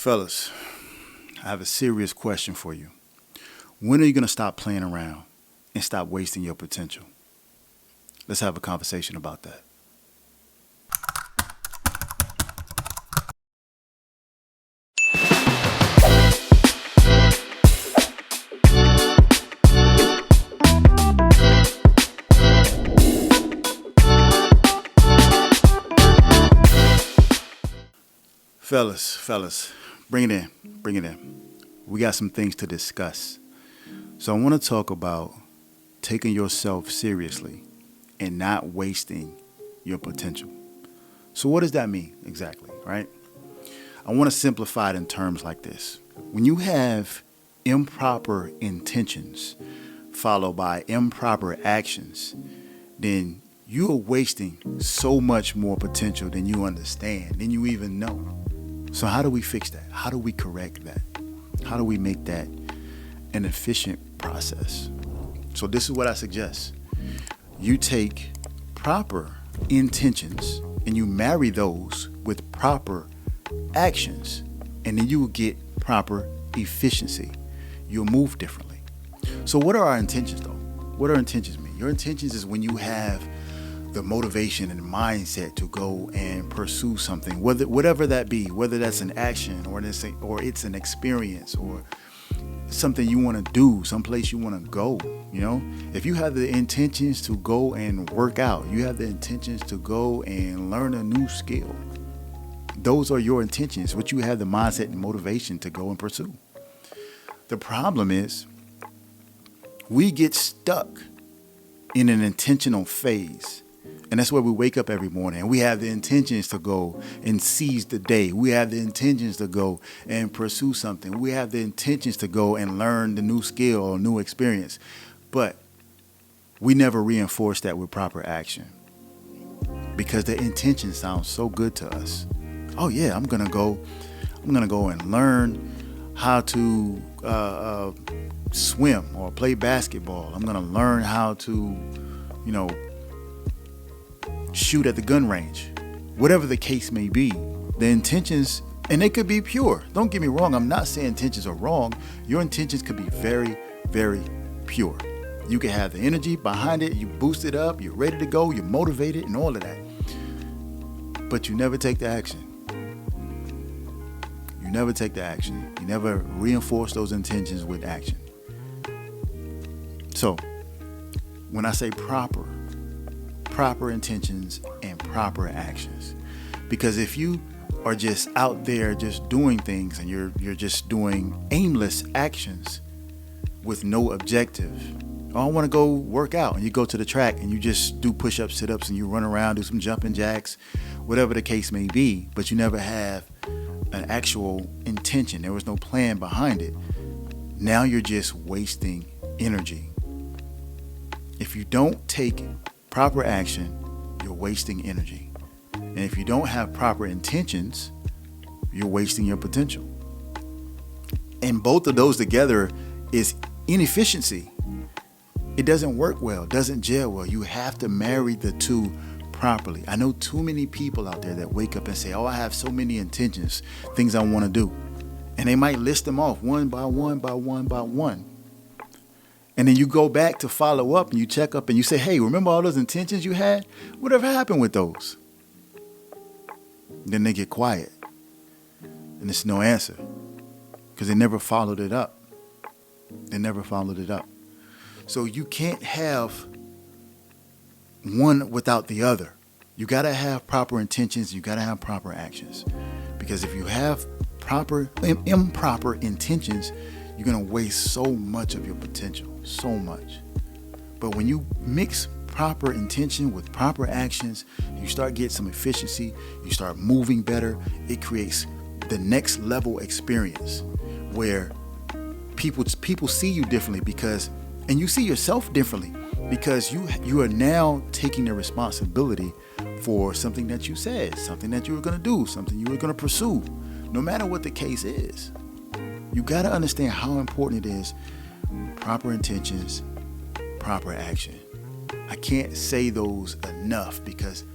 Fellas, I have a serious question for you. When are you going to stop playing around and stop wasting your potential? Let's have a conversation about that. Fellas, bring it in. We got some things to discuss. So I want to talk about taking yourself seriously and not wasting your potential. So what does that mean exactly, right? I want to simplify it in terms like this. When you have improper intentions followed by improper actions, then you are wasting so much more potential than you understand, than you even know. So how do we fix that? How do we correct that? How do we make that an efficient process? So this is what I suggest. You take proper intentions and you marry those with proper actions, and then you will get proper efficiency. You'll move differently. So what are our intentions though? What do our intentions mean? Your intentions is when you have the motivation and mindset to go and pursue something, whatever that be, whether that's an action or it's an experience or something you want to do, someplace you want to go. You know, if you have the intentions to go and work out, you have the intentions to go and learn a new skill. Those are your intentions, which you have the mindset and motivation to go and pursue. The problem is we get stuck in an intentional phase. And that's where we wake up every morning and we have the intentions to go and seize the day. We have the intentions to go and pursue something. We have the intentions to go and learn the new skill or new experience. But we never reinforce that with proper action because the intention sounds so good to us. Oh yeah, I'm gonna go and learn how to swim or play basketball. I'm gonna learn how to, shoot at the gun range. Whatever the case may be, the intentions, and they could be pure. Don't get me wrong. I'm not saying intentions are wrong. Your intentions could be very, very pure. You can have the energy behind it. You boost it up. You're ready to go. You're motivated and all of that. But you never take the action. You never take the action. You never reinforce those intentions with action. So when I say proper intentions and proper actions, because if you are just out there just doing things and you're just doing aimless actions with no objective. Oh, I want to go work out, and you go to the track and you just do push-ups, sit-ups, and you run around, do some jumping jacks, whatever the case may be, but you never have an actual intention. There was no plan behind it. Now you're just wasting energy. If you don't take proper action, you're wasting energy. And if you don't have proper intentions, you're wasting your potential. And both of those together is inefficiency. It doesn't work well, doesn't gel well. You have to marry the two properly. I know too many people out there that wake up and say, oh, I have so many intentions, things I want to do. And they might list them off one by one. And then you go back to follow up and you check up and you say, hey, remember all those intentions you had? Whatever happened with those? Then they get quiet and there's no answer because they never followed it up. So you can't have one without the other. You got to have proper intentions. You got to have proper actions, because if you have improper intentions, you're going to waste so much of your potential, so much. But when you mix proper intention with proper actions, you start getting some efficiency, you start moving better. It creates the next level experience where people see you differently and you see yourself differently because you are now taking the responsibility for something that you said, something that you were going to do, something you were going to pursue, no matter what the case is. You got to understand how important it is. Proper intentions, proper action. I can't say those enough because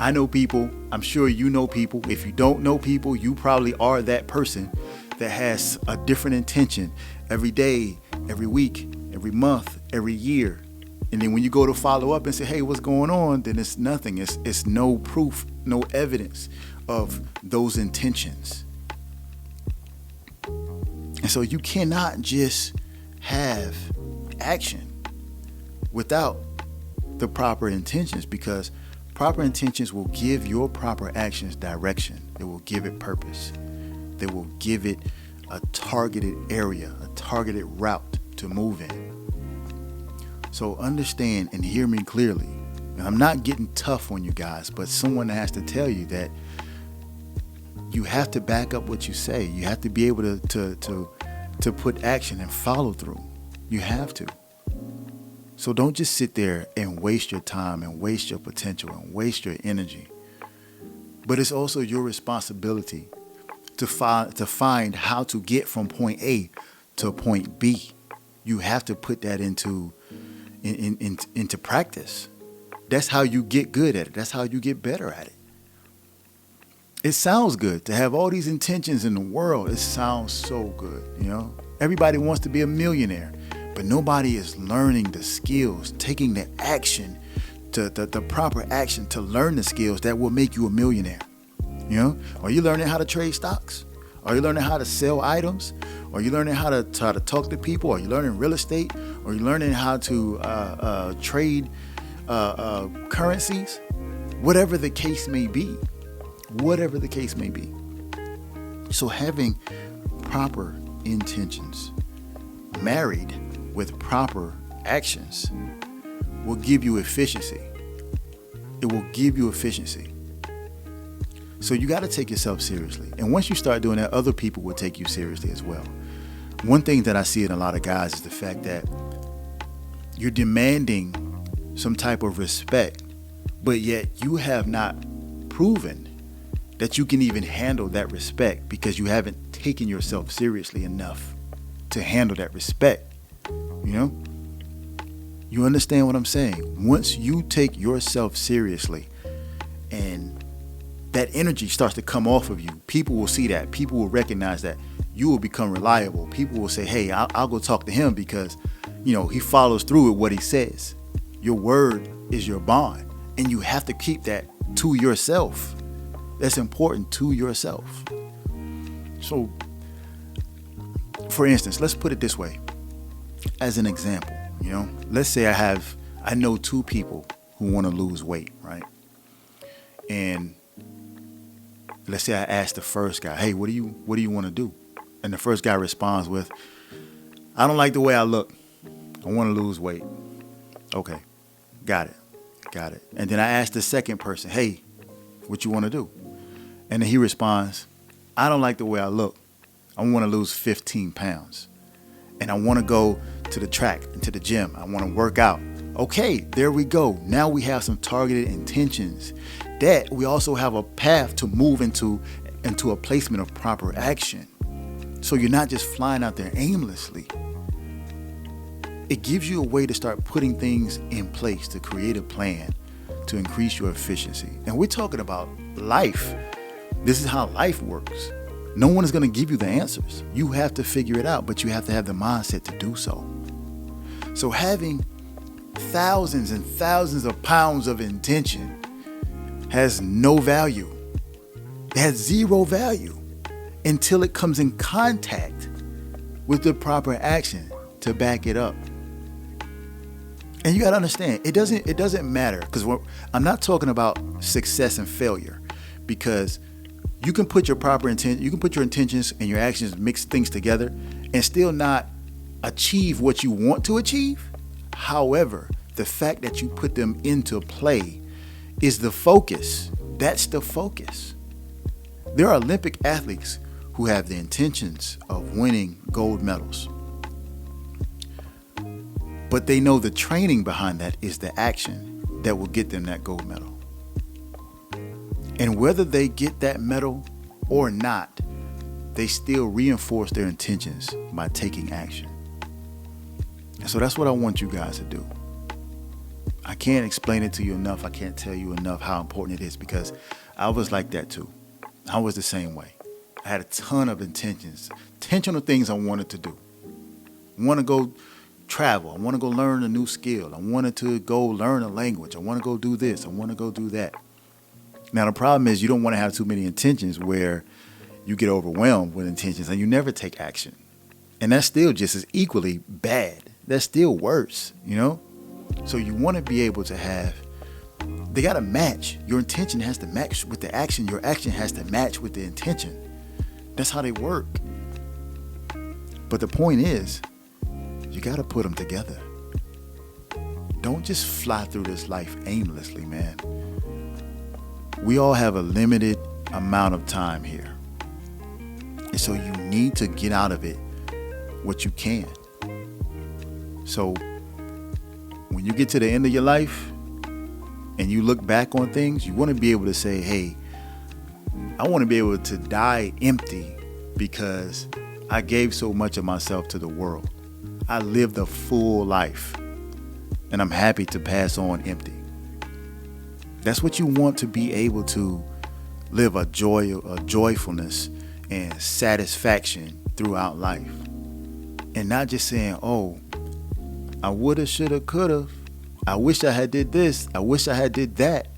I know people. I'm sure you know people. If you don't know people, you probably are that person that has a different intention every day, every week, every month, every year. And then when you go to follow up and say, hey, what's going on? Then it's nothing. It's no proof, no evidence of those intentions. And so you cannot just have action without the proper intentions, because proper intentions will give your proper actions direction. It will give it purpose. They will give it a targeted area, a targeted route to move in. So understand and hear me clearly. And I'm not getting tough on you guys, but someone has to tell you that you have to back up what you say. You have to be able to put action and follow through. You have to. So don't just sit there and waste your time and waste your potential and waste your energy. But it's also your responsibility to find how to get from point A to point B. You have to put that into practice. That's how you get good at it. That's how you get better at it. It sounds good to have all these intentions in the world. It sounds so good, you know. Everybody wants to be a millionaire, but nobody is learning the skills, taking the action, the proper action to learn the skills that will make you a millionaire. You know, are you learning how to trade stocks? Are you learning how to sell items? Are you learning how to talk to people? Are you learning real estate? Are you learning how to trade currencies? Whatever the case may be. Whatever the case may be. So having proper intentions married with proper actions will give you efficiency. It will give you efficiency. So you got to take yourself seriously. And once you start doing that, other people will take you seriously as well. One thing that I see in a lot of guys is the fact that you're demanding some type of respect, but yet you have not proven that you can even handle that respect because you haven't taken yourself seriously enough to handle that respect. You know? You understand what I'm saying? Once you take yourself seriously and that energy starts to come off of you, people will see that. People will recognize that. You will become reliable. People will say, hey, I'll go talk to him because, you know, he follows through with what he says. Your word is your bond, and you have to keep that to yourself. That's important, to yourself. So, for instance, let's put it this way. As an example, you know, let's say I know two people who want to lose weight, right? And let's say I ask the first guy, hey, what do you want to do? And the first guy responds with, I don't like the way I look. I want to lose weight. Okay, got it. And then I ask the second person, hey, what you want to do? And then he responds, I don't like the way I look. I want to lose 15 pounds. And I want to go to the track and to the gym. I want to work out. Okay, there we go. Now we have some targeted intentions. That we also have a path to move into a placement of proper action. So you're not just flying out there aimlessly. It gives you a way to start putting things in place, to create a plan, to increase your efficiency. And we're talking about life. This is how life works. No one is going to give you the answers. You have to figure it out, but you have to have the mindset to do so. So having thousands and thousands of pounds of intention has no value. It has zero value until it comes in contact with the proper action to back it up. And you got to understand, it doesn't matter, because I'm not talking about success and failure, because you can put your proper intent, you can put your intentions and your actions, mix things together and still not achieve what you want to achieve. However, the fact that you put them into play is the focus. That's the focus. There are Olympic athletes who have the intentions of winning gold medals, but they know the training behind that is the action that will get them that gold medal. And whether they get that medal or not, they still reinforce their intentions by taking action. And so that's what I want you guys to do. I can't explain it to you enough. I can't tell you enough how important it is, because I was like that too. I was the same way. I had a ton of intentional things I wanted to do. I want to go travel. I want to go learn a new skill. I wanted to go learn a language. I want to go do this. I want to go do that. Now, the problem is you don't want to have too many intentions where you get overwhelmed with intentions and you never take action. And that's still just as equally bad. That's still worse, you know? So you want to be able to have, they got to match. Your intention has to match with the action. Your action has to match with the intention. That's how they work. But the point is, you got to put them together. Don't just fly through this life aimlessly, man. We all have a limited amount of time here. And so you need to get out of it what you can. So when you get to the end of your life and you look back on things, you want to be able to say, hey, I want to be able to die empty because I gave so much of myself to the world. I lived a full life and I'm happy to pass on empty. That's what you want, to be able to live a joyfulness and satisfaction throughout life. And not just saying, oh, I woulda, shoulda, coulda. I wish I had did this. I wish I had did that.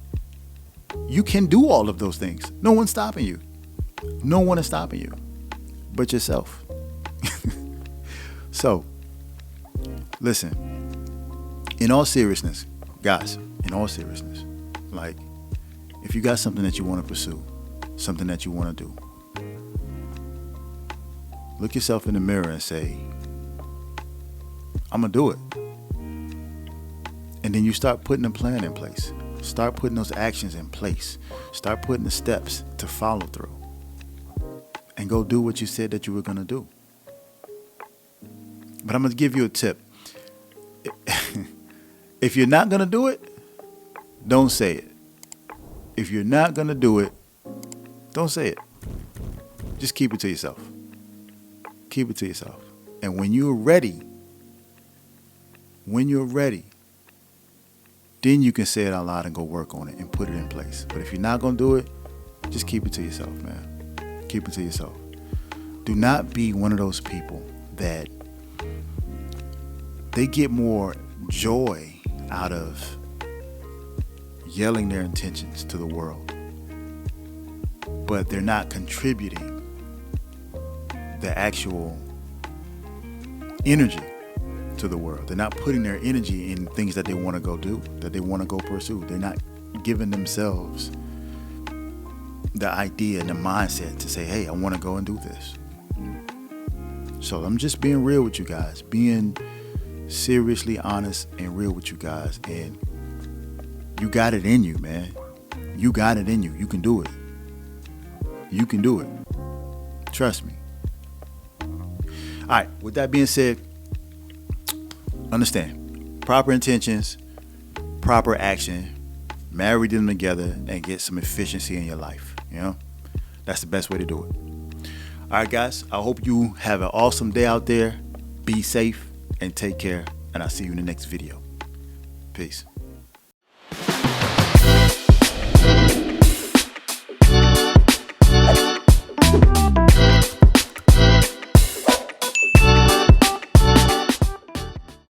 You can do all of those things. No one's stopping you. No one is stopping you but yourself. So, listen, in all seriousness, guys, in all seriousness, like, if you got something that you want to pursue, something that you want to do, look yourself in the mirror and say, I'm going to do it. And then you start putting a plan in place. Start putting those actions in place. Start putting the steps to follow through. And go do what you said that you were going to do. But I'm going to give you a tip. If you're not going to do it, don't say it. If you're not going to do it, don't say it. Just keep it to yourself. Keep it to yourself. And when you're ready, then you can say it out loud and go work on it and put it in place. But if you're not going to do it, just keep it to yourself, man. Keep it to yourself. Do not be one of those people that they get more joy out of yelling their intentions to the world, but they're not contributing the actual energy to the world. They're not putting their energy in things that they want to go do, that they want to go pursue. They're not giving themselves the idea and the mindset to say, hey, I want to go and do this. So I'm just being real with you guys, being seriously honest and real with you guys. And you got it in you, man. You got it in you. You can do it. You can do it. Trust me. All right, with that being said, understand, proper intentions, proper action, marry them together and get some efficiency in your life. You know, that's the best way to do it. All right, guys, I hope you have an awesome day out there. Be safe and take care, and I'll see you in the next video. Peace.